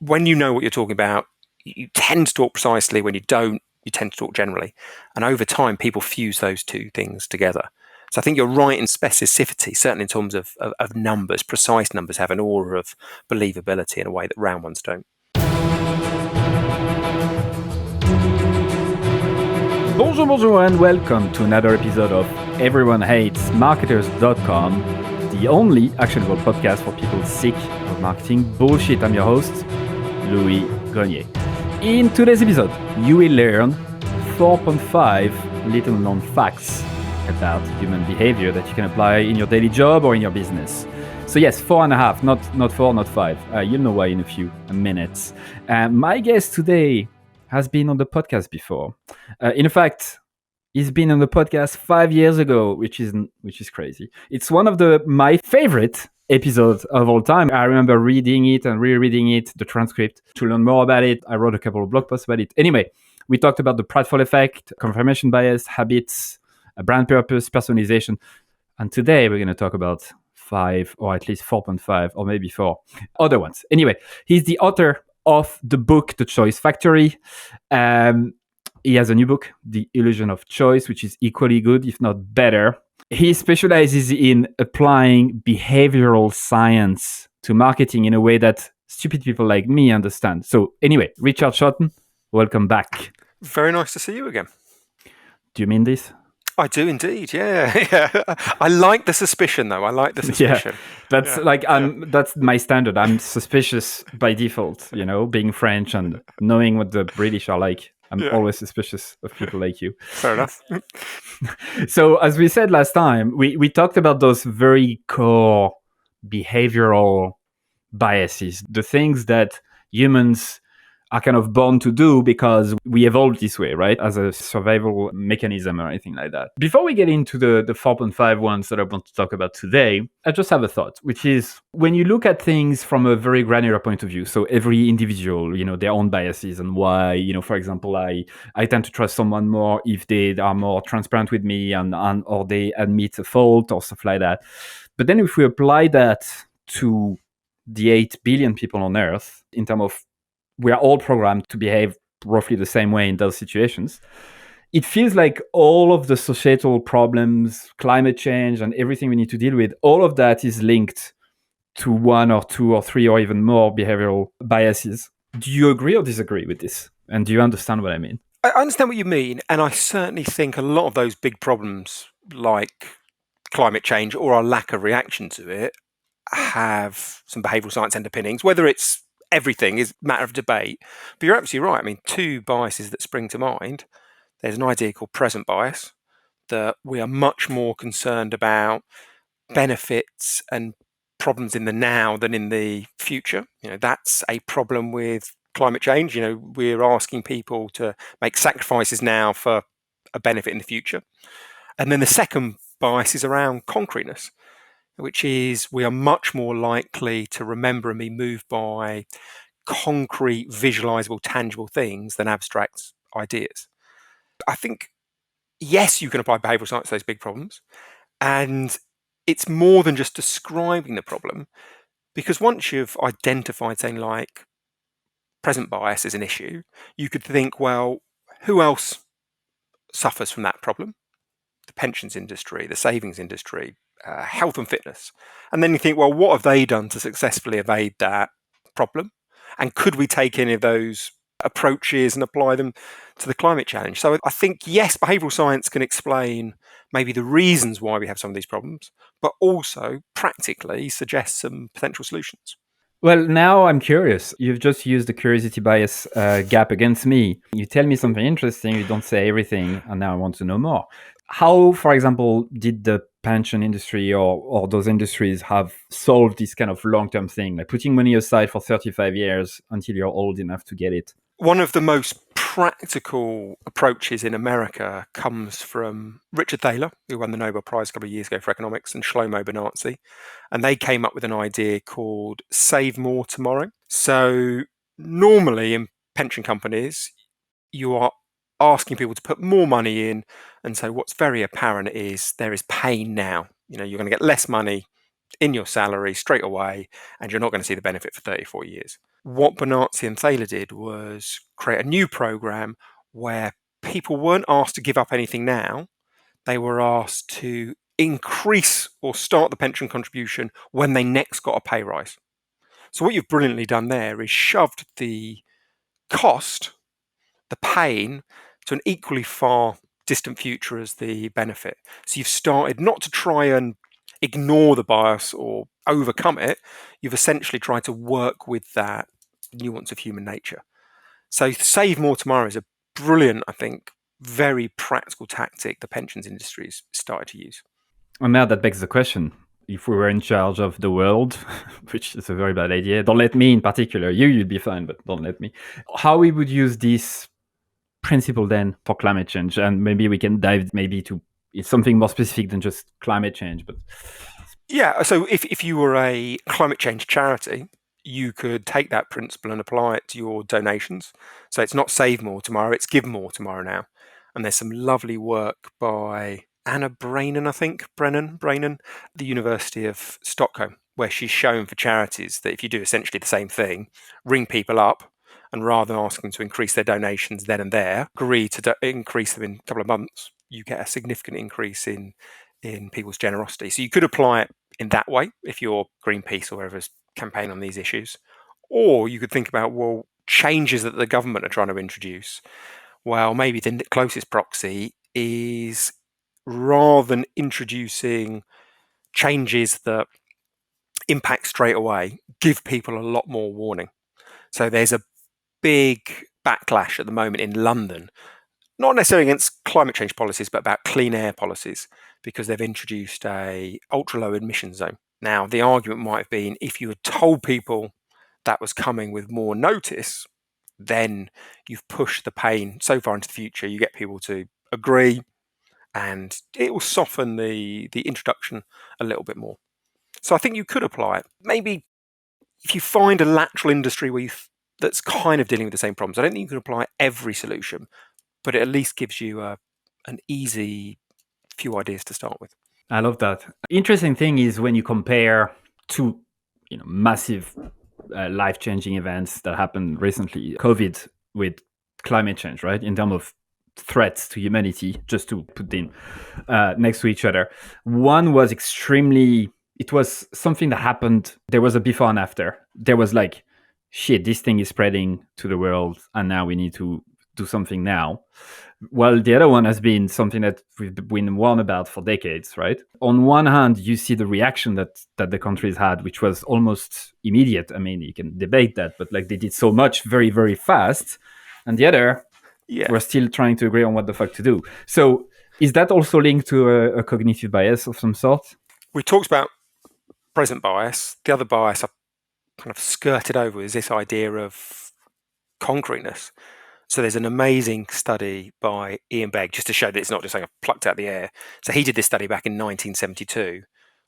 when you know what you're talking about, you tend to talk precisely. When you don't, you tend to talk generally. And over time, people fuse those two things together. So I think you're right in specificity, certainly in terms of numbers. Precise numbers have an aura of believability in a way that round ones don't. Bonjour, and welcome to another episode of Everyone Hates Marketers.com, the only actionable podcast for people sick of marketing bullshit. I'm your host, Louis Grenier. In today's episode, you will learn 4.5 little known facts about human behavior that you can apply in your daily job or in your business. So yes, 4.5, not 4, not 5. You'll know why in a few minutes. My guest today has been on the podcast before. In fact, he's been on the podcast 5 years ago, which is crazy. It's one of my favorite episodes of all time. I remember reading it and rereading it, the transcript, to learn more about it. I wrote a couple of blog posts about it. Anyway, we talked about the prideful effect, confirmation bias, habits, brand purpose, personalization. And today we're going to talk about 5, or at least 4.5, or maybe 4 other ones. Anyway, he's the author of the book, The Choice Factory. He has a new book, The Illusion of Choice, which is equally good, if not better. He specializes in applying behavioral science to marketing in a way that stupid people like me understand. So anyway, Richard Shotton, welcome back. Very nice to see you again. Do you mean this? I do indeed, yeah. I like the suspicion, though. I like the suspicion. Yeah, that's my standard. I'm suspicious by default, being French and knowing what the British are like. I'm always suspicious of people like you. Fair enough. So as we said last time, we talked about those very core behavioral biases, the things that humans are kind of born to do because we evolved this way, right? As a survival mechanism or anything like that. Before we get into the 4.5 ones that I want to talk about today, I just have a thought, which is when you look at things from a very granular point of view, so every individual, their own biases and why, for example, I tend to trust someone more if they are more transparent with me and or they admit a fault or stuff like that. But then if we apply that to the 8 billion people on Earth in terms of we are all programmed to behave roughly the same way in those situations. It feels like all of the societal problems, climate change, and everything we need to deal with, all of that is linked to 1 or 2 or 3 or even more behavioral biases. Do you agree or disagree with this? And do you understand what I mean? I understand what you mean, and I certainly think a lot of those big problems, like climate change or our lack of reaction to it, have some behavioural science underpinnings, whether it's everything is a matter of debate. But you're absolutely right. I mean, 2 biases that spring to mind. There's an idea called present bias, that we are much more concerned about benefits and problems in the now than in the future. That's a problem with climate change. We're asking people to make sacrifices now for a benefit in the future. And then the second bias is around concreteness, which is we are much more likely to remember and be moved by concrete, visualizable, tangible things than abstract ideas. I think, yes, you can apply behavioral science to those big problems. And it's more than just describing the problem, because once you've identified something like present bias as an issue, you could think, well, who else suffers from that problem? The pensions industry, the savings industry, health and fitness. And then you think, well, what have they done to successfully evade that problem? And could we take any of those approaches and apply them to the climate challenge? So I think, yes, behavioural science can explain maybe the reasons why we have some of these problems, but also practically suggest some potential solutions. Well, now I'm curious. You've just used the curiosity bias gap against me. You tell me something interesting, you don't say everything, and now I want to know more. How, for example, did the pension industry or those industries have solved this kind of long-term thing, like putting money aside for 35 years until you're old enough to get it? One of the most practical approaches in America comes from Richard Thaler, who won the Nobel Prize a couple of years ago for economics, and Shlomo Bernartzi. And they came up with an idea called Save More Tomorrow. So normally in pension companies, you are asking people to put more money in. And so what's very apparent is there is pain now. You're going to get less money in your salary straight away, and you're not going to see the benefit for 34 years. What Bonazzi and Thaler did was create a new program where people weren't asked to give up anything now. They were asked to increase or start the pension contribution when they next got a pay rise. So what you've brilliantly done there is shoved the cost, the pain, to an equally far distant future as the benefit. So you've started not to try and ignore the bias or overcome it. You've essentially tried to work with that nuance of human nature. So save more tomorrow is a brilliant, I think, very practical tactic the pensions industry has started to use. And now that begs the question. If we were in charge of the world, which is a very bad idea, don't let me in particular, you'd be fine, but don't let me. How we would use this principle then for climate change? And maybe we can dive maybe to it's something more specific than just climate change. But yeah, so if you were a climate change charity, you could take that principle and apply it to your donations. So it's not save more tomorrow, it's give more tomorrow now. And there's some lovely work by Anna Brainen, I think, Brainen, the University of Stockholm, where she's shown for charities that if you do essentially the same thing, ring people up, and rather than asking them to increase their donations then and there, agree to increase them in a couple of months, you get a significant increase in people's generosity. So you could apply it in that way if you're Greenpeace or whoever's campaign on these issues. Or you could think about, well, changes that the government are trying to introduce. Well, maybe the closest proxy is rather than introducing changes that impact straight away, give people a lot more warning. So there's a big backlash at the moment in London, not necessarily against climate change policies, but about clean air policies, because they've introduced a ultra low emission zone. Now, the argument might have been if you had told people that was coming with more notice, then you've pushed the pain so far into the future, you get people to agree, and it will soften the introduction a little bit more. So I think you could apply it. Maybe if you find a lateral industry where that's kind of dealing with the same problems, I don't think you can apply every solution, but it at least gives you an easy few ideas to start with. I love that. Interesting thing is when you compare two massive life-changing events that happened recently, COVID with climate change, right? In terms of threats to humanity, just to put them next to each other. One was it was something that happened, there was a before and after. There was like, shit, this thing is spreading to the world and now we need to do something now. Well, the other one has been something that we've been warned about for decades, right? On one hand, you see the reaction that the countries had, which was almost immediate. I mean, you can debate that, but like they did so much very, very fast. And the other, we're still trying to agree on what the fuck to do. So is that also linked to a cognitive bias of some sort? We talked about present bias. The other bias I kind of skirted over is this idea of concreteness. So there's an amazing study by Ian Begg, just to show that it's not just like plucked out of the air. So he did this study back in 1972,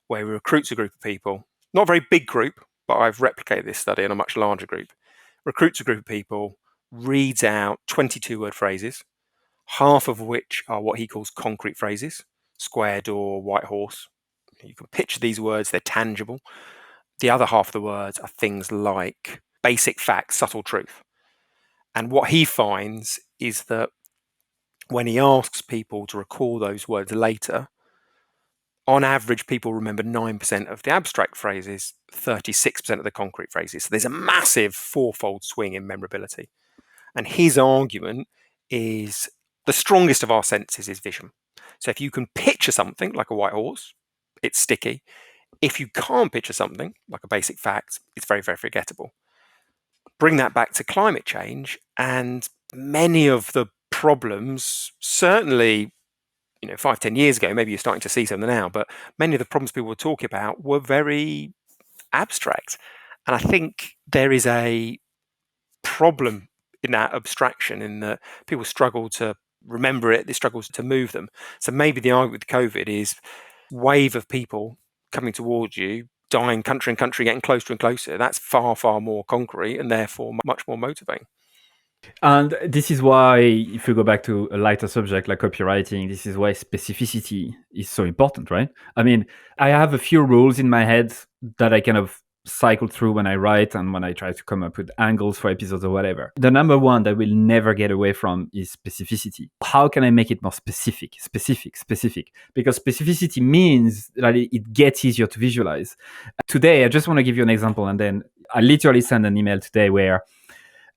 where he recruits a group of people, not a very big group, but I've replicated this study on a much larger group. Recruits a group of people, reads out 22-word phrases, half of which are what he calls concrete phrases: square door, white horse. You can picture these words, they're tangible. The other half of the words are things like basic facts, subtle truth. And what he finds is that when he asks people to recall those words later, on average, people remember 9% of the abstract phrases, 36% of the concrete phrases. So there's a massive fourfold swing in memorability. And his argument is the strongest of our senses is vision. So if you can picture something like a white horse, it's sticky. If you can't picture something like a basic fact, it's very, very forgettable. Bring that back to climate change, and many of the problems, certainly 5-10 years ago, maybe you're starting to see some now, but many of the problems people were talking about were very abstract. And I think there is a problem in that abstraction, in that people struggle to remember it, they struggle to move them. So maybe the argument with COVID is wave of people coming towards you, dying country and country, getting closer and closer. That's far, far more concrete and therefore much more motivating. And this is why, if you go back to a lighter subject like copywriting, this is why specificity is so important, right? I mean, I have a few rules in my head that I kind of cycle through when I write and when I try to come up with angles for episodes or whatever. The number one that we'll never get away from is specificity. How can I make it more specific? Because specificity means that it gets easier to visualize. Today, I just want to give you an example, and then I literally sent an email today where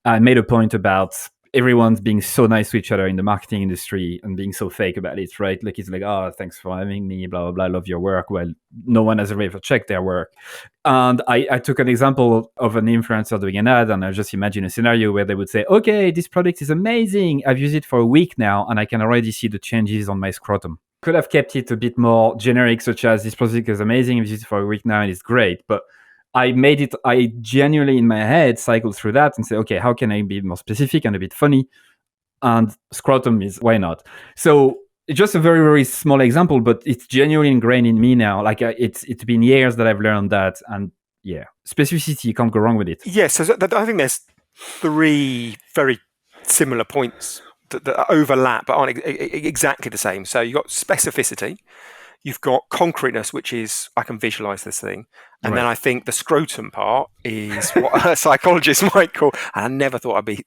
I made a point about everyone's being so nice to each other in the marketing industry and being so fake about it, right? Like, it's like, oh, thanks for having me, blah, blah, blah, I love your work. Well, no one has ever checked their work. And I took an example of an influencer doing an ad, and I just imagine a scenario where they would say, okay, this product is amazing. I've used it for a week now, and I can already see the changes on my scrotum. Could have kept it a bit more generic, such as this product is amazing. I've used it for a week now, and it's great. But I genuinely in my head cycle through that and say, okay, how can I be more specific and a bit funny? And scrotum is why not? So it's just a very, very small example, but it's genuinely ingrained in me now. Like it's been years that I've learned that. And yeah, specificity, you can't go wrong with it. Yes, so I think there's 3 very similar points that overlap but aren't exactly the same. So you've got specificity, you've got concreteness, which is I can visualize this thing. And then I think the scrotum part is what a psychologist might call, and I never thought I'd be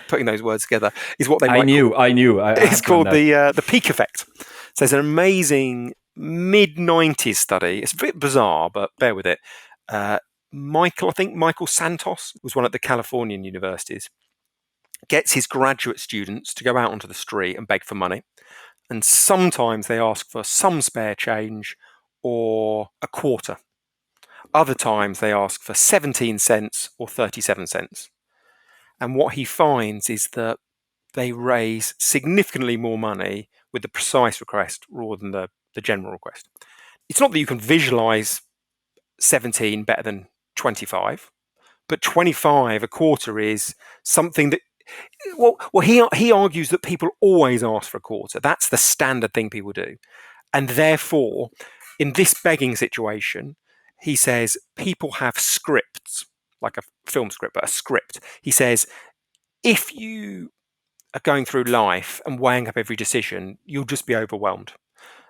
putting those words together, is what they might call. I knew. It's called the peak effect. So there's an amazing mid-90s study. It's a bit bizarre, but bear with it. Michael Santos was one at the Californian universities, gets his graduate students to go out onto the street and beg for money. And sometimes they ask for some spare change or a quarter. Other times they ask for 17 cents or 37 cents. And what he finds is that they raise significantly more money with the precise request rather than the general request. It's not that you can visualize 17 better than 25, but 25, a quarter, is something that he argues that people always ask for a quarter. That's the standard thing people do. And therefore, in this begging situation, he says people have scripts, like a film script, but a script. He says, if you are going through life and weighing up every decision, you'll just be overwhelmed.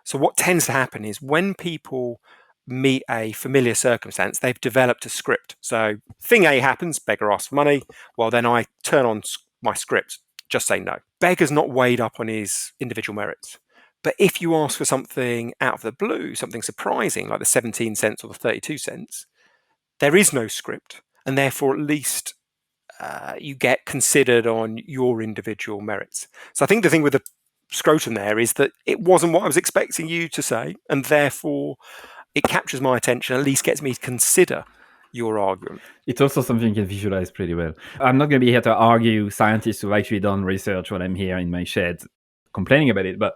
So what tends to happen is when people meet a familiar circumstance, they've developed a script. So thing A happens, beggar asks for money. Well, then I turn on my script, just say no. Beggar's not weighed up on his individual merits. But if you ask for something out of the blue, something surprising, like the 17 cents or the 32 cents, there is no script. And therefore, at least you get considered on your individual merits. So I think the thing with the scrotum there is that it wasn't what I was expecting you to say. And therefore, it captures my attention, at least gets me to consider your argument. It's also something you can visualize pretty well. I'm not going to be here to argue scientists who've actually done research while I'm here in my shed complaining about it, but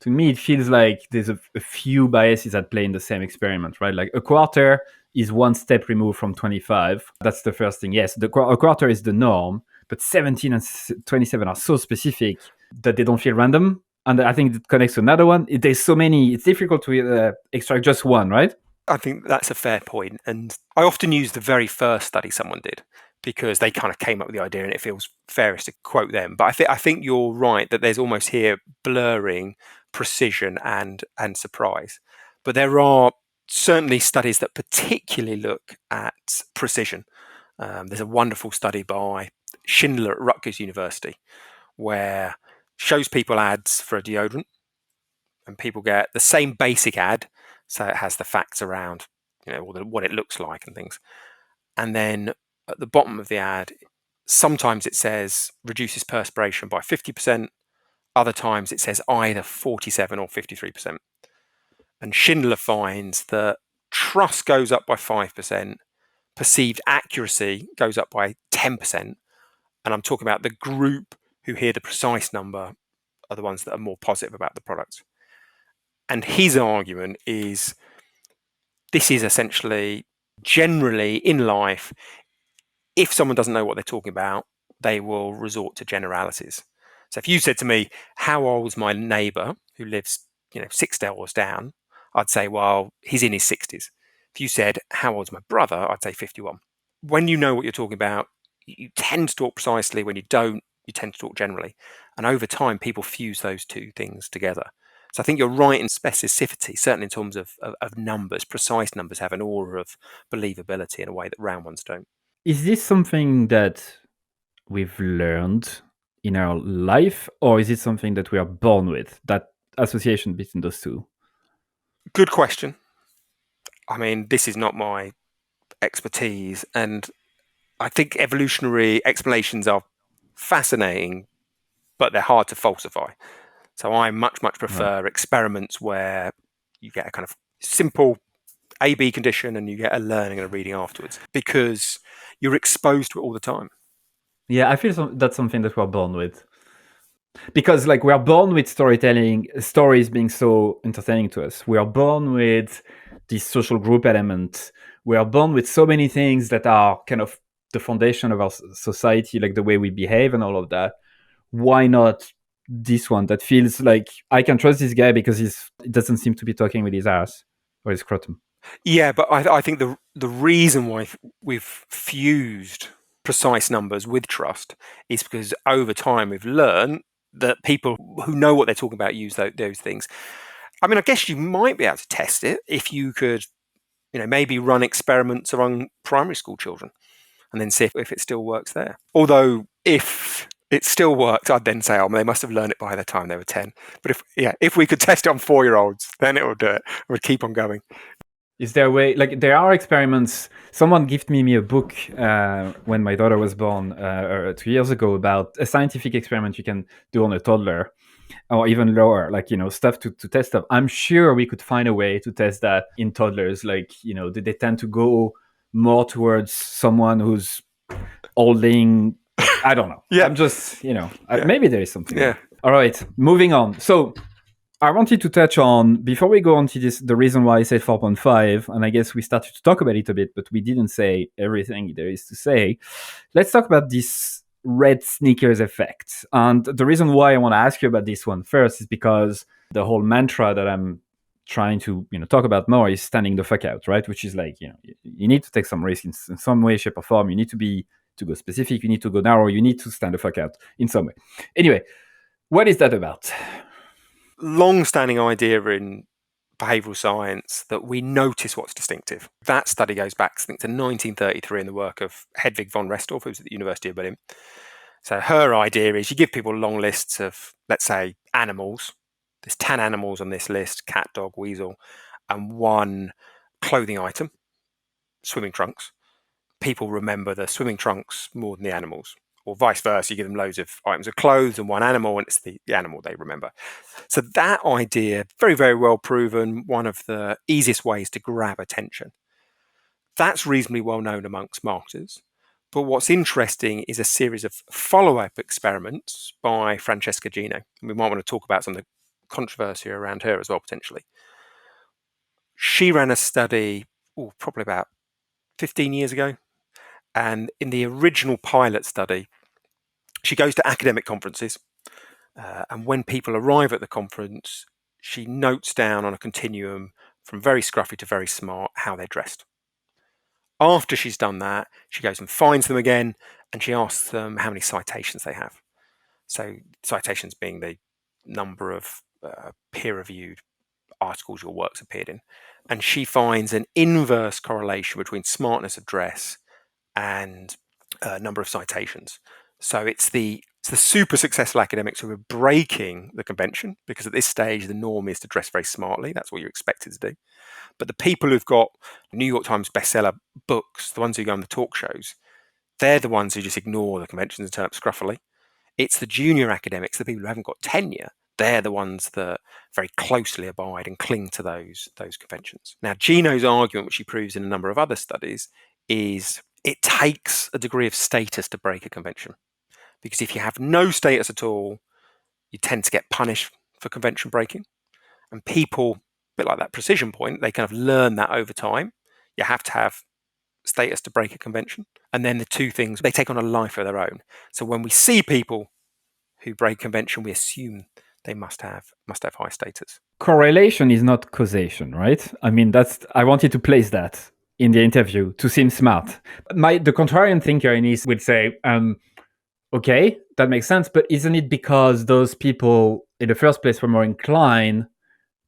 to me, it feels like there's a few biases at play in the same experiment, right? Like a quarter is one step removed from 25. That's the first thing. Yes, a quarter is the norm, but 17 and 27 are so specific that they don't feel random. And I think it connects to another one. There's so many, it's difficult to extract just one, right? I think that's a fair point. And I often use the very first study someone did because they kind of came up with the idea and it feels fairest to quote them. But I think you're right that there's almost here blurring precision and surprise. But there are certainly studies that particularly look at precision. There's a wonderful study by Schindler at Rutgers University where shows people ads for a deodorant and people get the same basic ad. So it has the facts around, what it looks like and things. And then at the bottom of the ad, sometimes it says reduces perspiration by 50%. Other times it says either 47 or 53%. And Schindler finds that trust goes up by 5%, perceived accuracy goes up by 10%. And I'm talking about the group who hear the precise number are the ones that are more positive about the product. And his argument is this is essentially generally in life, if someone doesn't know what they're talking about, they will resort to generalities. So if you said to me, how old's my neighbour who lives 6 doors down, I'd say, well, he's in his 60s. If you said, how old's my brother, I'd say 51. When you know what you're talking about, you tend to talk precisely. When you don't, you tend to talk generally. And over time, people fuse those two things together. So I think you're right in specificity, certainly in terms of numbers. Precise numbers have an aura of believability in a way that round ones don't. Is this something that we've learned in our life, or is it something that we are born with, that association between those two? Good question. I mean, this is not my expertise, and I think evolutionary explanations are fascinating, but they're hard to falsify. So I much prefer experiments where you get a kind of simple A/B condition and you get a learning and a reading afterwards, because you're exposed to it all the time. Yeah, I feel that's something that we're born with. Because like we are born with storytelling, stories being so entertaining to us. We are born with this social group element. We are born with so many things that are kind of the foundation of our society, like the way we behave and all of that. Why not this one that feels like I can trust this guy because he doesn't seem to be talking with his ass or his scrotum? Yeah, but I think the reason why we've fused precise numbers with trust is because over time we've learned that people who know what they're talking about use those things. I mean, I guess you might be able to test it if you could, maybe run experiments among primary school children and then see if it still works there. Although if it still worked, I'd then say, oh, they must have learned it by the time they were 10. But if we could test it on 4-year-olds, then it would do it. It would keep on going. Is there a way, like there are experiments, someone gifted me a book when my daughter was born 2 years ago about a scientific experiment you can do on a toddler or even lower, like, stuff to test stuff. I'm sure we could find a way to test that in toddlers. Like, do they tend to go more towards someone who's holding, I don't know. Yeah. I'm just, maybe there is something. Yeah. All right, moving on. So I wanted to touch on, before we go on to this, the reason why I said 4.5, and I guess we started to talk about it a bit, but we didn't say everything there is to say. Let's talk about this red sneakers effect. And the reason why I want to ask you about this one first is because the whole mantra that I'm trying to talk about more is standing the fuck out, right? Which is like, you need to take some risk in some way, shape, or form. You need to go specific, you need to go narrow, you need to stand the fuck out in some way. Anyway, what is that about? Long-standing idea in behavioural science that we notice what's distinctive. That study goes back, I think, to 1933 in the work of Hedwig von Restorff, who was at the University of Berlin. So her idea is you give people long lists of, let's say, animals. There's 10 animals on this list: cat, dog, weasel, and one clothing item, swimming trunks. People remember the swimming trunks more than the animals. Or vice versa, you give them loads of items of clothes and one animal, and it's the animal they remember. So that idea, very, very well proven, one of the easiest ways to grab attention. That's reasonably well known amongst marketers. But what's interesting is a series of follow-up experiments by Francesca Gino. We might want to talk about some of the controversy around her as well, potentially. She ran a study, probably about 15 years ago. And in the original pilot study, she goes to academic conferences, and when people arrive at the conference, she notes down on a continuum from very scruffy to very smart how they're dressed. After she's done that, she goes and finds them again, and she asks them how many citations they have. So citations being the number of peer-reviewed articles your work's appeared in. And she finds an inverse correlation between smartness of dress and number of citations. So it's the super successful academics who are breaking the convention, because at this stage the norm is to dress very smartly. That's what you're expected to do. But the people who've got New York Times bestseller books, the ones who go on the talk shows, they're the ones who just ignore the conventions and turn up scruffily. It's the junior academics, the people who haven't got tenure, they're the ones that very closely abide and cling to those conventions. Now, Gino's argument, which she proves in a number of other studies, is it takes a degree of status to break a convention. Because if you have no status at all, you tend to get punished for convention breaking. And people, a bit like that precision point, they kind of learn that over time. You have to have status to break a convention. And then the two things, they take on a life of their own. So when we see people who break convention, we assume they must have high status. Correlation is not causation, right? I mean, I wanted to place that in the interview to seem smart. The contrarian thinker in this would say, okay, that makes sense, but isn't it because those people in the first place were more inclined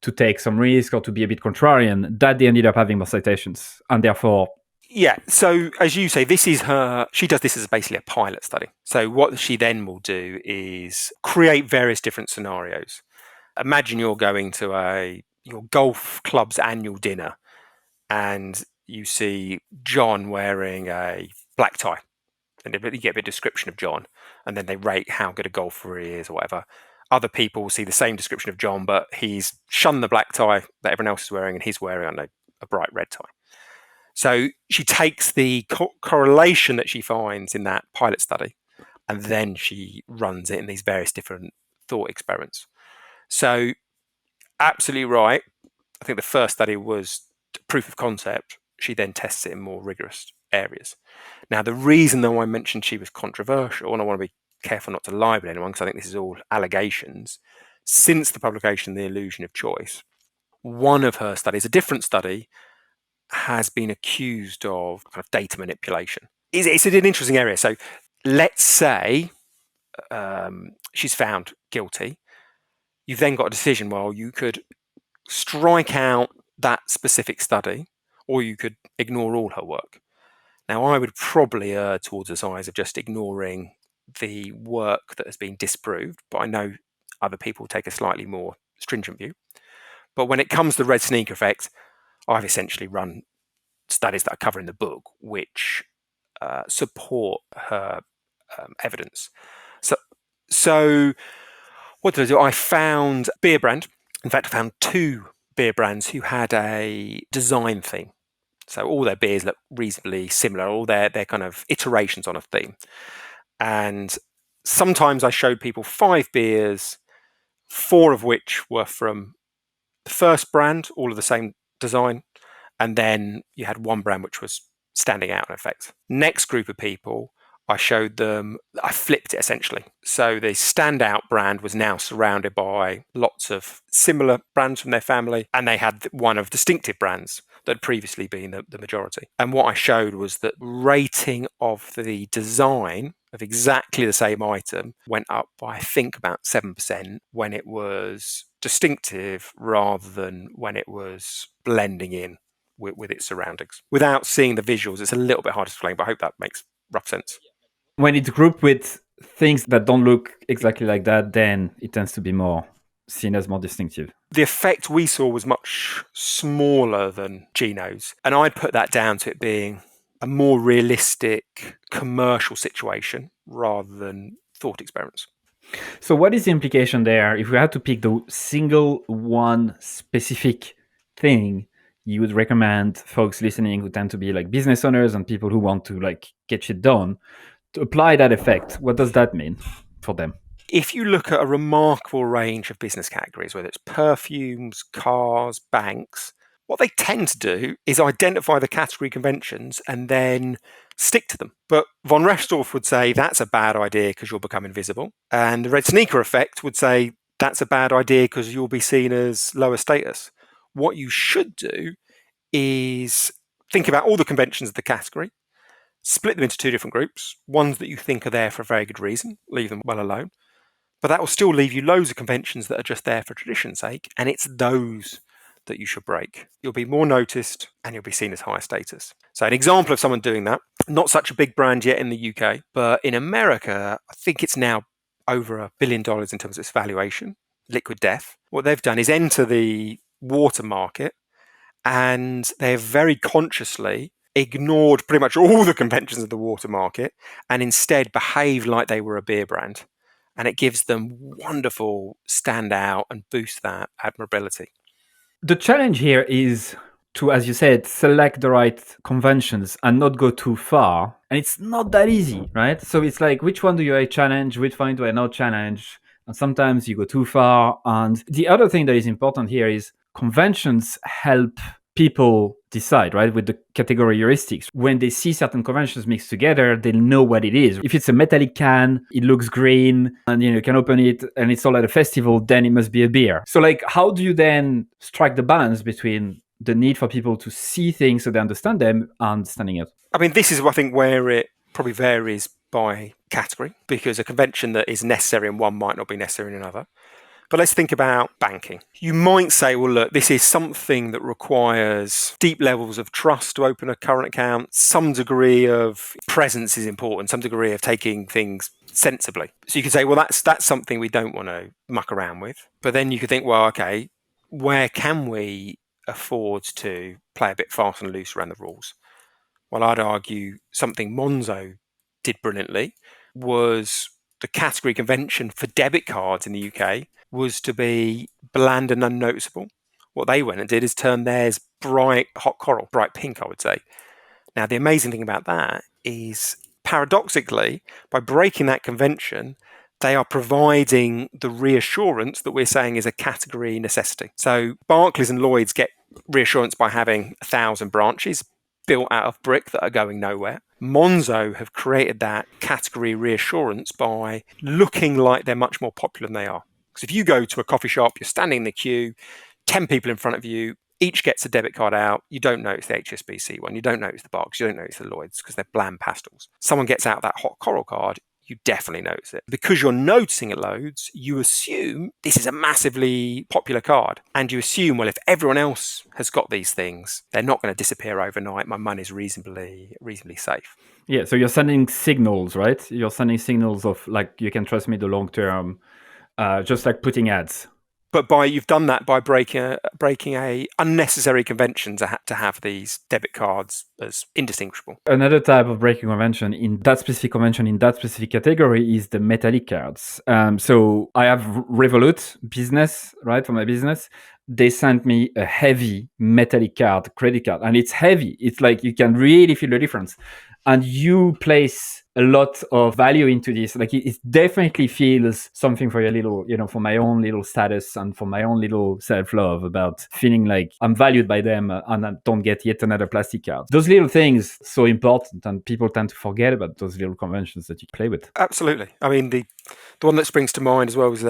to take some risk or to be a bit contrarian, that they ended up having more citations. And therefore... Yeah. So as you say, she does this as basically a pilot study. So what she then will do is create various different scenarios. Imagine you're going to your golf club's annual dinner and you see John wearing a black tie. And you get a bit of description of John, and then they rate how good a golfer he is or whatever. Other people will see the same description of John, but he's shunned the black tie that everyone else is wearing, and he's wearing a bright red tie. So she takes the correlation that she finds in that pilot study, and then she runs it in these various different thought experiments. So absolutely right. I think the first study was proof of concept. She then tests it in more rigorous areas. Now, the reason though I mentioned she was controversial, and I want to be careful not to libel anyone because I think this is all allegations, since the publication of The Illusion of Choice, one of her studies, a different study, has been accused of kind of data manipulation. It's an interesting area. So let's say she's found guilty. You've then got a decision. Well, you could strike out that specific study, or you could ignore all her work. Now, I would probably err towards the side of just ignoring the work that has been disproved, but I know other people take a slightly more stringent view. But when it comes to the red sneaker effect, I've essentially run studies that I cover in the book, which support her evidence. So what did I do? I found a beer brand. In fact, I found two beer brands who had a design theme. So all their beers look reasonably similar, all their kind of iterations on a theme. And sometimes I showed people 5 beers, 4 of which were from the first brand, all of the same design. And then you had one brand which was standing out in effect. Next group of people, I showed them, I flipped it essentially. So the standout brand was now surrounded by lots of similar brands from their family, and they had one of distinctive brands that had previously been the majority. And what I showed was that rating of the design of exactly the same item went up by, I think, about 7% when it was distinctive rather than when it was blending in with its surroundings. Without seeing the visuals, it's a little bit hard to explain, but I hope that makes rough sense. When it's grouped with things that don't look exactly like that, then it tends to be more seen as more distinctive. The effect we saw was much smaller than Gino's, and I'd put that down to it being a more realistic commercial situation rather than thought experiments. So what is the implication there? If we had to pick the single one specific thing you would recommend folks listening who tend to be like business owners and people who want to like get shit done to apply that effect, what does that mean for them? If you look at a remarkable range of business categories, whether it's perfumes, cars, banks, what they tend to do is identify the category conventions and then stick to them. But von Restorff would say that's a bad idea because you'll become invisible. And the red sneaker effect would say that's a bad idea because you'll be seen as lower status. What you should do is think about all the conventions of the category, split them into 2 different groups, ones that you think are there for a very good reason, leave them well alone. But that will still leave you loads of conventions that are just there for tradition's sake, and it's those that you should break. You'll be more noticed and you'll be seen as higher status. So an example of someone doing that, not such a big brand yet in the UK, but in America, I think it's now over $1 billion in terms of its valuation, Liquid Death. What they've done is enter the water market, and they've very consciously ignored pretty much all the conventions of the water market and instead behaved like they were a beer brand. And it gives them wonderful stand out and boost that admirability. The challenge here is to, as you said, select the right conventions and not go too far. And it's not that easy, right? So it's like, which one do I challenge? Which one do I not challenge? And sometimes you go too far. And the other thing that is important here is conventions help people decide, right? With the category heuristics. When they see certain conventions mixed together, they know what it is. If it's a metallic can, it looks green, and you can open it and it's all at a festival, then it must be a beer. So like, how do you then strike the balance between the need for people to see things so they understand them and standing out? I mean, this is, I think, where it probably varies by category, because a convention that is necessary in one might not be necessary in another. But let's think about banking. You might say, well, look, this is something that requires deep levels of trust to open a current account. Some degree of presence is important, some degree of taking things sensibly. So you could say, well, that's something we don't want to muck around with. But then you could think, well, okay, where can we afford to play a bit fast and loose around the rules? Well, I'd argue something Monzo did brilliantly was the category convention for debit cards in the UK was to be bland and unnoticeable. What they went and did is turn theirs bright hot coral, bright pink, I would say. Now, the amazing thing about that is, paradoxically, by breaking that convention, they are providing the reassurance that we're saying is a category necessity. So Barclays and Lloyds get reassurance by having 1,000 branches built out of brick that are going nowhere. Monzo have created that category reassurance by looking like they're much more popular than they are. Because if you go to a coffee shop, you're standing in the queue, 10 people in front of you, each gets a debit card out, you don't notice the HSBC one, you don't notice the Barclays, you don't notice the Lloyds because they're bland pastels. Someone gets out that hot coral card, you definitely notice it. Because you're noticing it loads, you assume this is a massively popular card. And you assume, well, if everyone else has got these things, they're not going to disappear overnight. My money's reasonably safe. Yeah, so you're sending signals, right? You're sending signals of like, you can trust me the long term, just like putting ads. But you've done that by breaking a unnecessary convention to have these debit cards as indistinguishable. Another type of breaking convention in that specific category is the metallic cards. So I have Revolut business, right, for my business. They sent me a heavy metallic card, credit card, and it's heavy. It's like you can really feel the difference. And you place a lot of value into this. Like it definitely feels something for your little, for my own little status and for my own little self-love about feeling like I'm valued by them and I don't get yet another plastic card. Those little things so important, and people tend to forget about those little conventions that you play with. Absolutely. I mean, the one that springs to mind as well is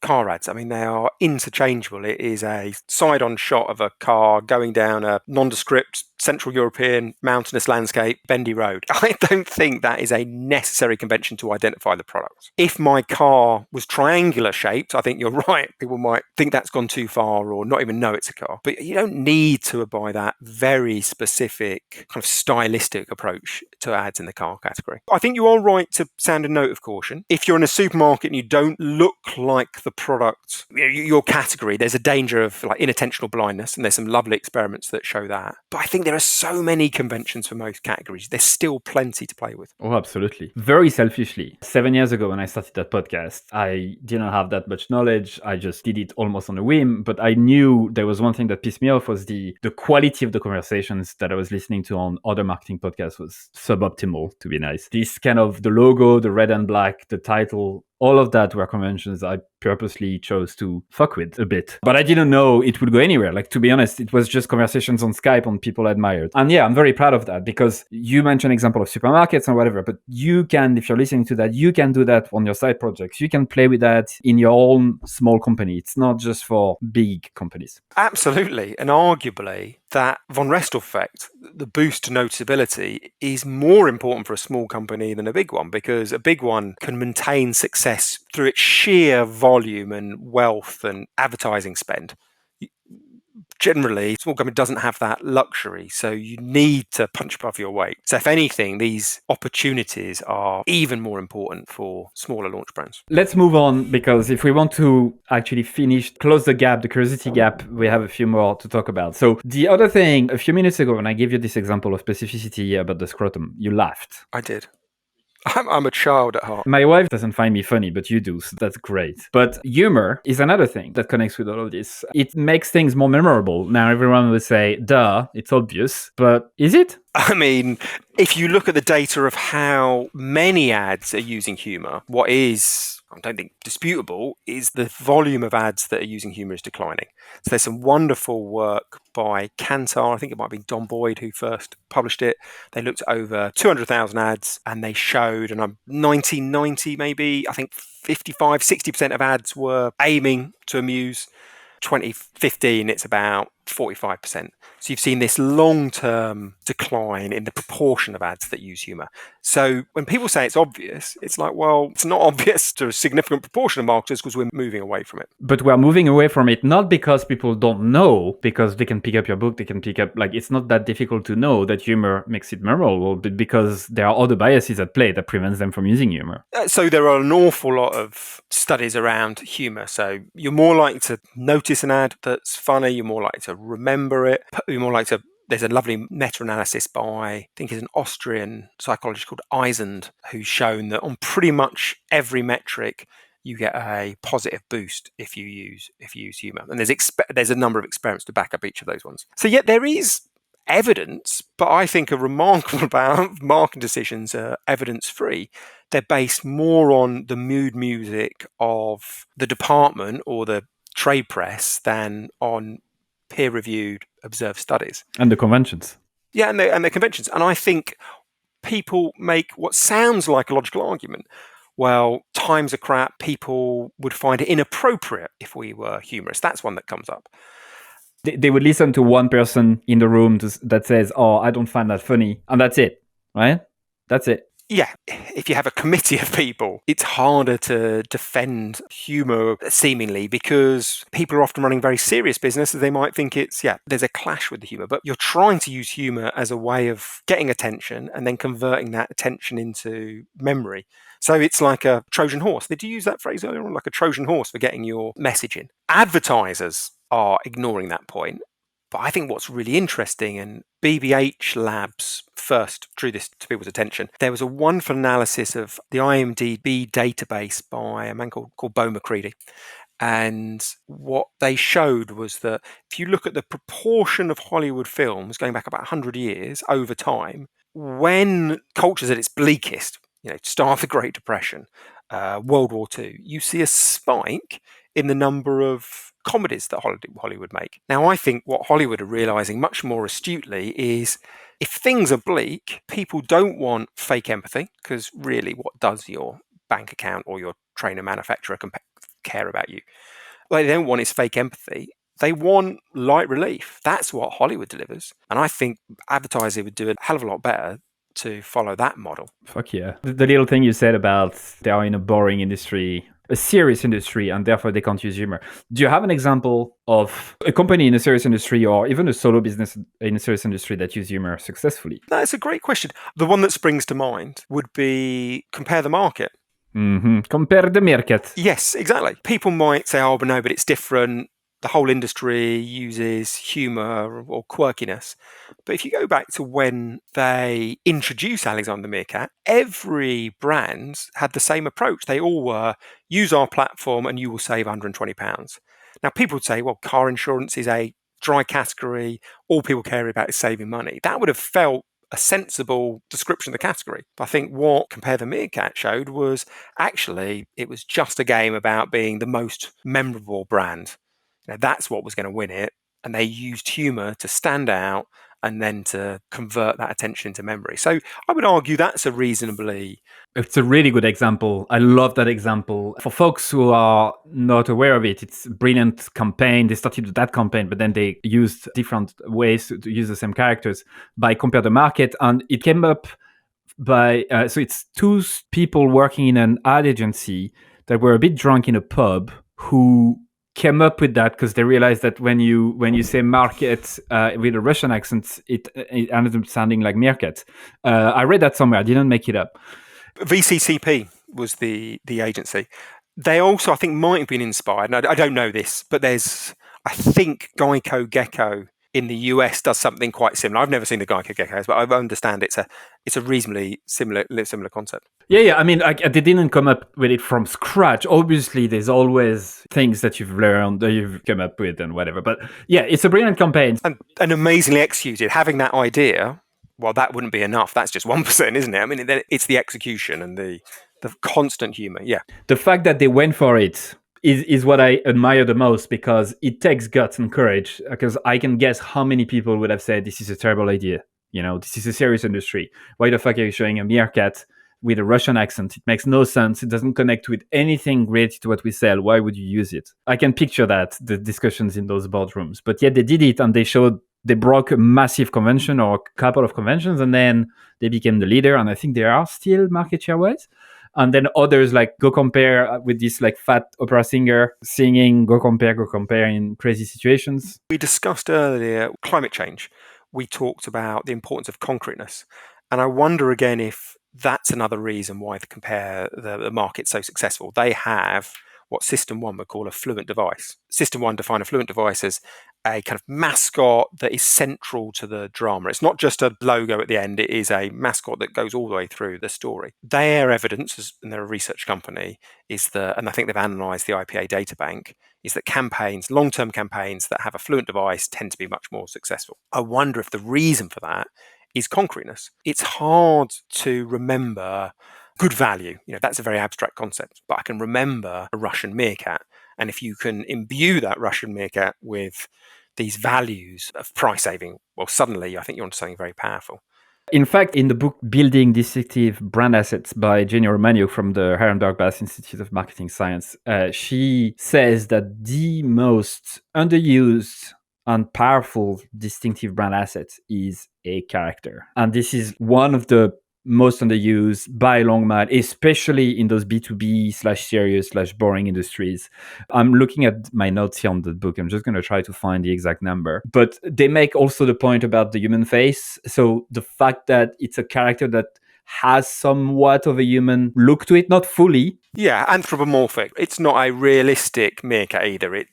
car ads. I mean, they are interchangeable. It is a side-on shot of a car going down a nondescript Central European mountainous landscape, bendy road. I don't think that is a necessary convention to identify the product. If my car was triangular shaped, I think you're right. People might think that's gone too far or not even know it's a car. But you don't need to apply that very specific kind of stylistic approach to ads in the car category. I think you are right to sound a note of caution. If you're in a supermarket and you don't look like the product, your category, there's a danger of like inattentional blindness, and there's some lovely experiments that show that. But I think there are so many conventions for most categories. There's still plenty to play with. Oh, absolutely. Very selfishly, 7 years ago when I started that podcast, I didn't have that much knowledge. I just did it almost on a whim, but I knew there was one thing that pissed me off was the quality of the conversations that I was listening to on other marketing podcasts was suboptimal, to be nice. This kind of the logo, the red and black, the title, all of that were conventions I purposely chose to fuck with a bit. But I didn't know it would go anywhere. Like, to be honest, it was just conversations on Skype on people I admired. And yeah, I'm very proud of that because you mentioned example of supermarkets and whatever, but you can, if you're listening to that, you can do that on your side projects. You can play with that in your own small company. It's not just for big companies. Absolutely. And arguably, that von Restorff effect, the boost to noticeability, is more important for a small company than a big one, because a big one can maintain success through its sheer volume and wealth and advertising spend. Generally, a small company doesn't have that luxury, so you need to punch above your weight. So if anything, these opportunities are even more important for smaller launch brands. Let's move on, because if we want to actually close the gap, the curiosity gap, we have a few more to talk about. So the other thing, a few minutes ago, when I gave you this example of specificity about the scrotum, you laughed. I did. I'm a child at heart. My wife doesn't find me funny, but you do, so that's great. But humor is another thing that connects with all of this. It makes things more memorable. Now, everyone will say, duh, it's obvious, but is it? I mean, if you look at the data of how many ads are using humour, what is, I don't think, disputable is the volume of ads that are using humour is declining. So there's some wonderful work by Kantar. I think it might have been Don Boyd who first published it. They looked at over 200,000 ads and they showed, and 1990 maybe, I think 55, 60% of ads were aiming to amuse. 2015, it's about 45%. So you've seen this long-term decline in the proportion of ads that use humour. So when people say it's obvious, it's like, well, it's not obvious to a significant proportion of marketers because we're moving away from it. But we're moving away from it not because people don't know, because they can pick up your book, they can pick up, like, it's not that difficult to know that humor makes it memorable, but because there are other biases at play that prevents them from using humor. So there are an awful lot of studies around humour. So you're more likely to notice an ad that's funny, you're more likely to remember it, you're more likely to. There's a lovely meta-analysis by, I think it's an Austrian psychologist called Eisend, who's shown that on pretty much every metric you get a positive boost if you use humour. And there's a number of experiments to back up each of those ones. So yet there is evidence, but I think a remarkable amount of marketing decisions are evidence-free. They're based more on the mood music of the department or the trade press than on peer-reviewed observed studies. And the conventions. Yeah, and the conventions. And I think people make what sounds like a logical argument. Well, times are crap. People would find it inappropriate if we were humorous. That's one that comes up. They would listen to one person in the room that says, oh, I don't find that funny. And that's it, right? That's it. Yeah, if you have a committee of people, it's harder to defend humour seemingly because people are often running very serious businesses. They might think there's a clash with the humour, but you're trying to use humour as a way of getting attention and then converting that attention into memory. So it's like a Trojan horse. Did you use that phrase earlier on? Like a Trojan horse for getting your message in. Advertisers are ignoring that point. But I think what's really interesting, and BBH Labs first drew this to people's attention, there was a wonderful analysis of the IMDb database by a man called Bo McCready. And what they showed was that if you look at the proportion of Hollywood films going back about 100 years over time, when culture's at its bleakest, start of the Great Depression, World War II, you see a spike in the number of comedies that Hollywood make. Now, I think what Hollywood are realizing much more astutely is if things are bleak, people don't want fake empathy, because really what does your bank account or your trainer manufacturer care about you? What they don't want is fake empathy. They want light relief. That's what Hollywood delivers. And I think advertising would do a hell of a lot better to follow that model. Fuck yeah. The little thing you said about they are in a boring industry, a serious industry, and therefore they can't use humor. Do you have an example of a company in a serious industry or even a solo business in a serious industry that use humor successfully? That's a great question. The one that springs to mind would be Compare the Market. Mm-hmm. Compare the market. Yes, exactly. People might say, oh, but no, but it's different. The whole industry uses humour or quirkiness. But if you go back to when they introduced Alexander Meerkat, every brand had the same approach. They all were, use our platform and you will save £120. Now, people would say, well, car insurance is a dry category. All people care about is saving money. That would have felt a sensible description of the category. But I think what Compare the Meerkat showed was actually it was just a game about being the most memorable brand. That's what was going to win it. And they used humour to stand out and then to convert that attention into memory. So I would argue that's it's a really good example. I love that example. For folks who are not aware of it, it's a brilliant campaign. They started with that campaign, but then they used different ways to use the same characters by Compare the Market. And it came up by, so it's two people working in an ad agency that were a bit drunk in a pub who came up with that because they realized that when you say market with a Russian accent, it ends up sounding like meerkat. I read that somewhere. I didn't make it up. VCCP was the agency. They also, I think, might have been inspired. And I don't know this, but I think Geico Gecko in the US does something quite similar. I've never seen the Geico Geckos, but I understand it's a reasonably similar concept. Yeah. I mean, they didn't come up with it from scratch. Obviously, there's always things that you've learned, that you've come up with and whatever. But yeah, it's a brilliant campaign. And amazingly executed. Having that idea, well, that wouldn't be enough. That's just 1%, isn't it? I mean, it's the execution and the constant humour. Yeah. The fact that they went for it is what I admire the most, because it takes guts and courage, because I can guess how many people would have said, this is a terrible idea. This is a serious industry. Why the fuck are you showing a meerkat with a Russian accent. It makes no sense. It doesn't connect with anything related to what we sell. Why would you use it? I can picture that, the discussions in those boardrooms. But yet they did it, and they broke a massive convention or a couple of conventions, and then they became the leader. And I think they are still market share wise. And then others like Go Compare with this like fat opera singer singing Go Compare in crazy situations. We discussed earlier climate change. We talked about the importance of concreteness. And I wonder again if that's another reason why the market's so successful. They have what System 1 would call a fluent device. System 1 define a fluent device as a kind of mascot that is central to the drama. It's not just a logo at the end, it is a mascot that goes all the way through the story. Their evidence, and they're a research company, is that, and I think they've analysed the IPA data bank, is that campaigns, long-term campaigns that have a fluent device tend to be much more successful. I wonder if the reason for that is concreteness. It's hard to remember good value. That's a very abstract concept, but I can remember a Russian meerkat. And if you can imbue that Russian meerkat with these values of price saving, well, suddenly I think you're onto something very powerful. In fact, in the book Building Distinctive Brand Assets by Jenny Romagno from the Herrenberg Bass Institute of Marketing Science, she says that the most underused and powerful distinctive brand asset is a character. And this is one of the most underused by a long mile, especially in those B2B/serious/boring industries. I'm looking at my notes here on the book. I'm just going to try to find the exact number. But they make also the point about the human face. So the fact that it's a character that has somewhat of a human look to it, not fully. Yeah, anthropomorphic. It's not a realistic meerkat either.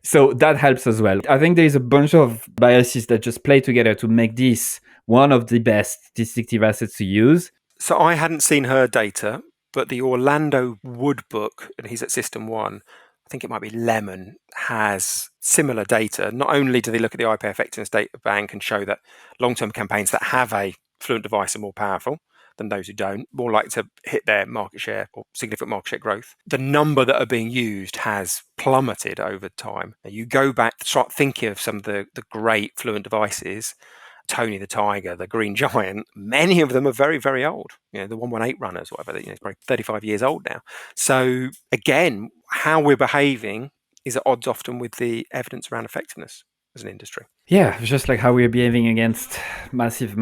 So that helps as well. I think there's a bunch of biases that just play together to make this one of the best distinctive assets to use. So I hadn't seen her data, but the Orlando Wood book, and he's at System 1, I think it might be Lemon, has similar data. Not only do they look at the IP effectiveness data bank and show that long-term campaigns that have a fluent device are more powerful than those who don't, more likely to hit their market share or significant market share growth. The number that are being used has plummeted over time. Now you go back, start thinking of some of the great fluent devices, Tony the Tiger, the Green Giant, many of them are very, very old. The 118 runners, whatever, it's probably 35 years old now. So again, how we're behaving is at odds often with the evidence around effectiveness as an industry. Yeah, just like how we're behaving against massive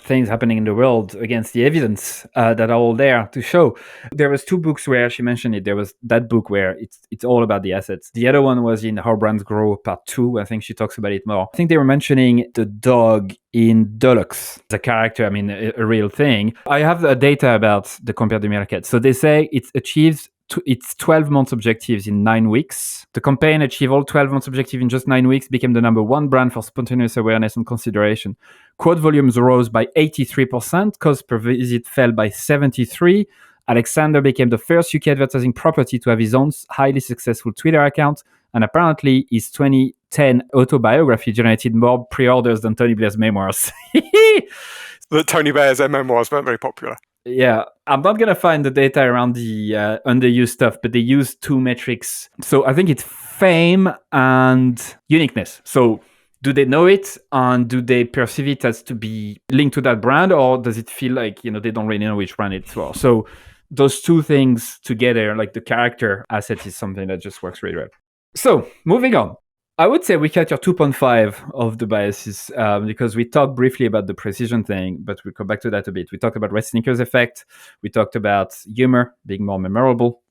things happening in the world, against the evidence that are all there to show. There was 2 books where she mentioned it. There was that book where it's all about the assets. The other one was in How Brands Grow Part 2. I think she talks about it more. I think they were mentioning the dog in Deluxe, the character, a real thing. I have the data about the comparethemarket. So they say it achieves its 12 months objectives in 9 weeks. The campaign achieved all 12 months objectives in just 9 weeks, became the number 1 brand for spontaneous awareness and consideration. Quote volumes rose by 83%, cost per visit fell by 73%. Alexander became the first UK advertising property to have his own highly successful Twitter account, and apparently his 2010 autobiography generated more pre-orders than Tony Blair's memoirs. But Tony Blair's memoirs weren't very popular. Yeah, I'm not going to find the data around the underused stuff, but they use 2 metrics. So I think it's fame and uniqueness. So do they know it, and do they perceive it as to be linked to that brand, or does it feel like, they don't really know which brand it's for? So those 2 things together, like the character asset, is something that just works really well. So moving on. I would say we capture 2.5 of the biases because we talked briefly about the precision thing, but we'll come back to that a bit. We talked about red sneakers effect. We talked about humor being more memorable.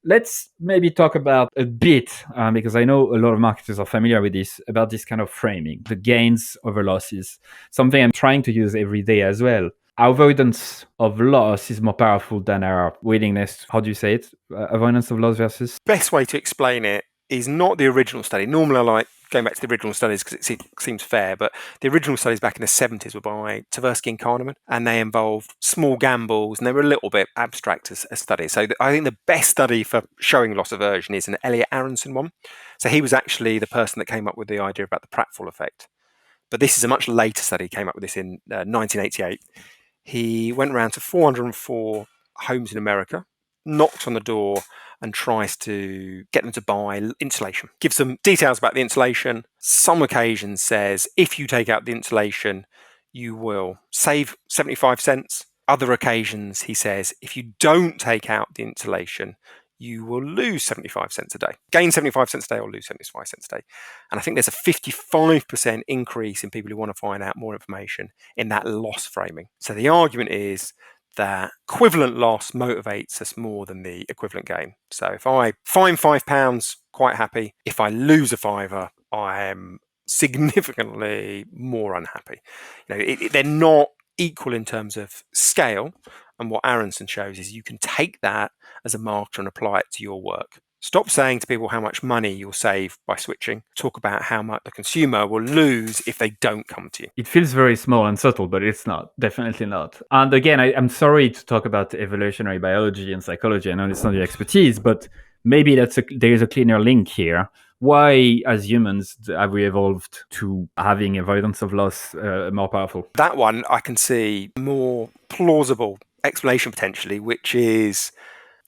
Let's maybe talk about a bit, because I know a lot of marketers are familiar with this, about this kind of framing, the gains over losses, something I'm trying to use every day as well. Our avoidance of loss is more powerful than our willingness, how do you say it? Avoidance of loss versus? Best way to explain it is not the original study. Normally I like going back to the original studies because it seems fair, but the original studies back in the 70s were by Tversky and Kahneman, and they involved small gambles, and they were a little bit abstract as studies. So I think the best study for showing loss aversion is an Elliot Aronson one. So he was actually the person that came up with the idea about the pratfall effect. But this is a much later study. He came up with this in 1988. He went around to 404 homes in America, knocked on the door, and tries to get them to buy insulation. Gives them details about the insulation. Some occasions says, if you take out the insulation, you will save 75 cents, Other occasions, he says, if you don't take out the insulation, you will lose 75 cents a day. Gain 75 cents a day or lose 75 cents a day. And I think there's a 55% increase in people who want to find out more information in that loss framing. So the argument is that equivalent loss motivates us more than the equivalent gain. So if I find £5, quite happy. If I lose a fiver, I am significantly more unhappy. They're not equal in terms of scale. And what Aronson shows is you can take that as a marketer and apply it to your work. Stop saying to people how much money you'll save by switching. Talk about how much the consumer will lose if they don't come to you. It feels very small and subtle, but it's not. Definitely not. And again, I'm sorry to talk about evolutionary biology and psychology. I know it's not your expertise, but maybe there is a cleaner link here. Why, as humans, have we evolved to having avoidance of loss more powerful? That one I can see more plausible explanation potentially, which is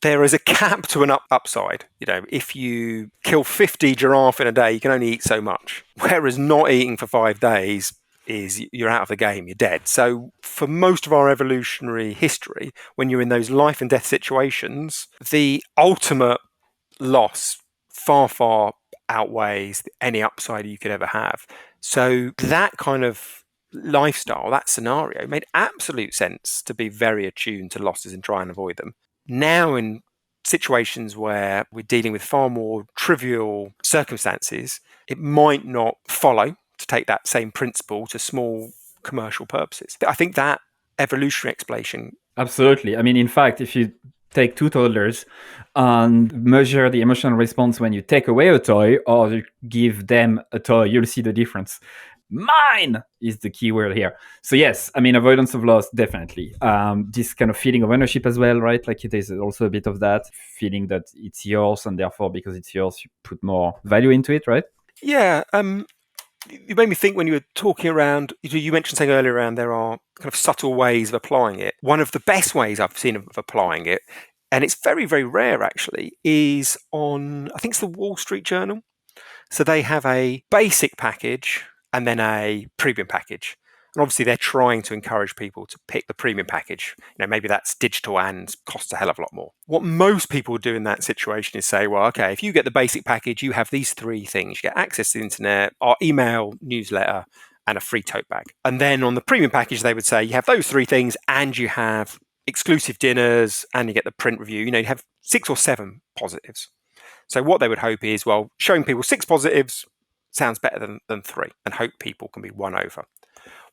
there is a cap to an upside. If you kill 50 giraffe in a day, you can only eat so much. Whereas not eating for 5 days is you're out of the game, you're dead. So for most of our evolutionary history, when you're in those life and death situations, the ultimate loss far, far outweighs any upside you could ever have. So that kind of lifestyle, that scenario made absolute sense to be very attuned to losses and try and avoid them. Now in situations where we're dealing with far more trivial circumstances, it might not follow to take that same principle to small commercial purposes. I think that evolutionary explanation. Absolutely. I mean, in fact, if you take two toddlers and measure the emotional response when you take away a toy or you give them a toy, you'll see the difference. Mine is the key word here. So yes, I mean, avoidance of loss, definitely. This kind of feeling of ownership as well, right? Like there's also a bit of that feeling that it's yours, and therefore because it's yours, you put more value into it, right? Yeah. You made me think when you were talking around, you mentioned something earlier around there are kind of subtle ways of applying it. One of the best ways I've seen of applying it, and it's very, very rare actually, is on, I think it's the Wall Street Journal. So they have a basic package and then a premium package. And obviously they're trying to encourage people to pick the premium package. Maybe that's digital and costs a hell of a lot more. What most people do in that situation is say, well, okay, if you get the basic package, you have these 3 things. You get access to the internet, our email, newsletter, and a free tote bag. And then on the premium package, they would say you have those 3 things and you have exclusive dinners and you get the print review. You have 6 or 7 positives. So what they would hope is, well, showing people 6 positives sounds better than 3 and hope people can be won over.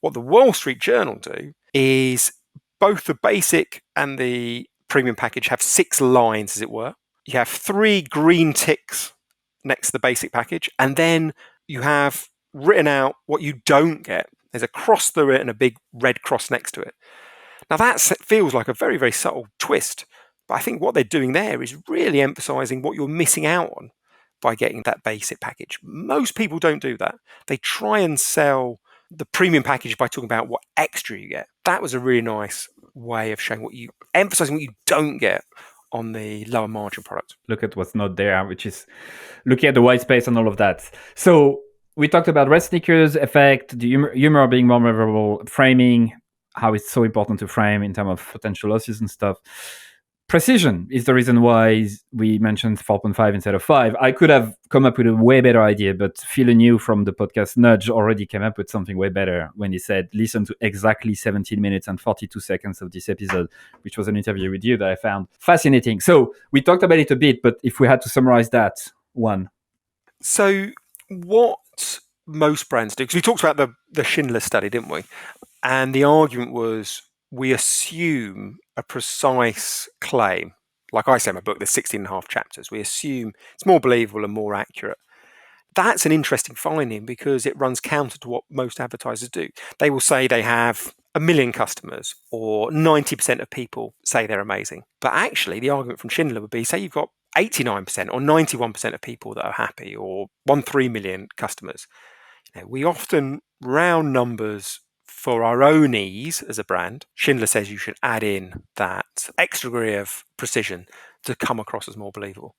What the Wall Street Journal do is both the basic and the premium package have 6 lines, as it were. You have 3 green ticks next to the basic package, and then you have written out what you don't get. There's a cross through it and a big red cross next to it. Now that feels like a very, very subtle twist, but I think what they're doing there is really emphasizing what you're missing out on by getting that basic package. Most people don't do that. They try and sell the premium package by talking about what extra you get. That was a really nice way of showing emphasizing what you don't get on the lower margin product. Look at what's not there, which is looking at the white space and all of that. So we talked about rest sneakers effect, the humor being more memorable, framing, how it's so important to frame in terms of potential losses and stuff. Precision is the reason why we mentioned 4.5 instead of 5. I could have come up with a way better idea, but Phil New from the podcast Nudge already came up with something way better when he said, listen to exactly 17 minutes and 42 seconds of this episode, which was an interview with you that I found fascinating. So we talked about it a bit, but if we had to summarize that, one. So what most brands do, because we talked about the Schindler study, didn't we? And the argument was we assume a precise claim. Like I say in my book, there's 16 and a half chapters. We assume it's more believable and more accurate. That's an interesting finding because it runs counter to what most advertisers do. They will say they have 1 million customers or 90% of people say they're amazing. But actually, the argument from Schindler would be, say you've got 89% or 91% of people that are happy or 3 million customers. We often round numbers for our own ease as a brand. Schindler says you should add in that extra degree of precision to come across as more believable.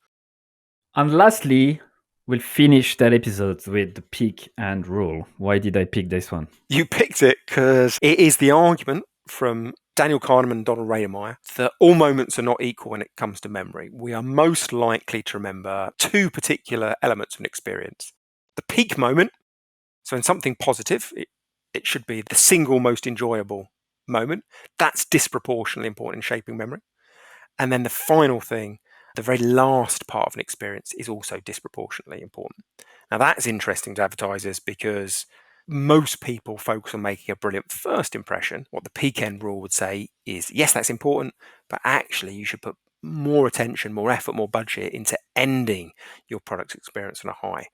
And lastly, we'll finish that episode with the pick and rule. Why did I pick this one? You picked it because it is the argument from Daniel Kahneman and Donald Radermeyer that all moments are not equal when it comes to memory. We are most likely to remember two particular elements of an experience. The peak moment, so in something positive, it should be the single most enjoyable moment. That's disproportionately important in shaping memory. And then the final thing, the very last part of an experience, is also disproportionately important. Now, that's interesting to advertisers because most people focus on making a brilliant first impression. What the peak end rule would say is, yes, that's important, but actually you should put more attention, more effort, more budget into ending your product experience on a high.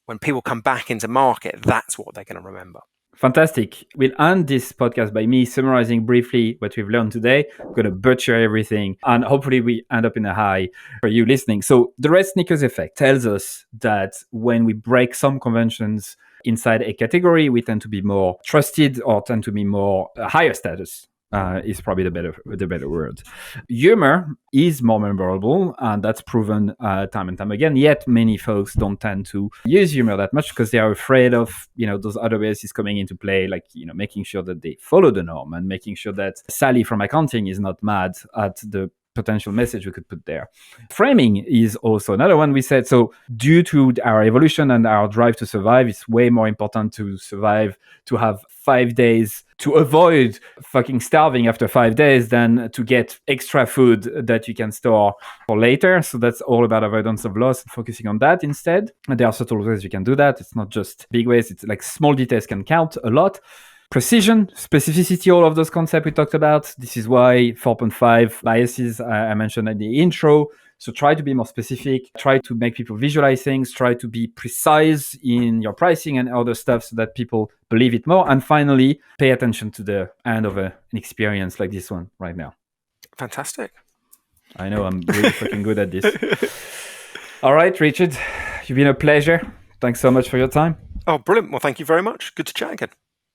When people come back into market, that's what they're going to remember. Fantastic. We'll end this podcast by me summarizing briefly what we've learned today. I'm going to butcher everything and hopefully we end up in a high for you listening. So the red sneakers effect tells us that when we break some conventions inside a category, we tend to be more trusted or tend to be more higher status. Is probably the better word. Humor is more memorable, and that's proven time and time again. Yet many folks don't tend to use humor that much because they are afraid of those other biases coming into play, like making sure that they follow the norm and making sure that Sally from accounting is not mad at the potential message we could put there. Framing is also another one we said. So due to our evolution and our drive to survive, it's way more important to survive, to have 5 days, to avoid fucking starving after 5 days than to get extra food that you can store for later. So that's all about avoidance of loss, focusing on that instead. And there are subtle ways you can do that. It's not just big ways. It's like small details can count a lot. Precision, specificity, all of those concepts we talked about. This is why 4.5 biases I mentioned at the intro. So try to be more specific, try to make people visualize things, try to be precise in your pricing and other stuff so that people believe it more. And finally, pay attention to the end of an experience like this one right now. Fantastic. I know I'm really fucking good at this. All right, Richard, you've been a pleasure. Thanks so much for your time. Oh, brilliant. Well, thank you very much. Good to chat again.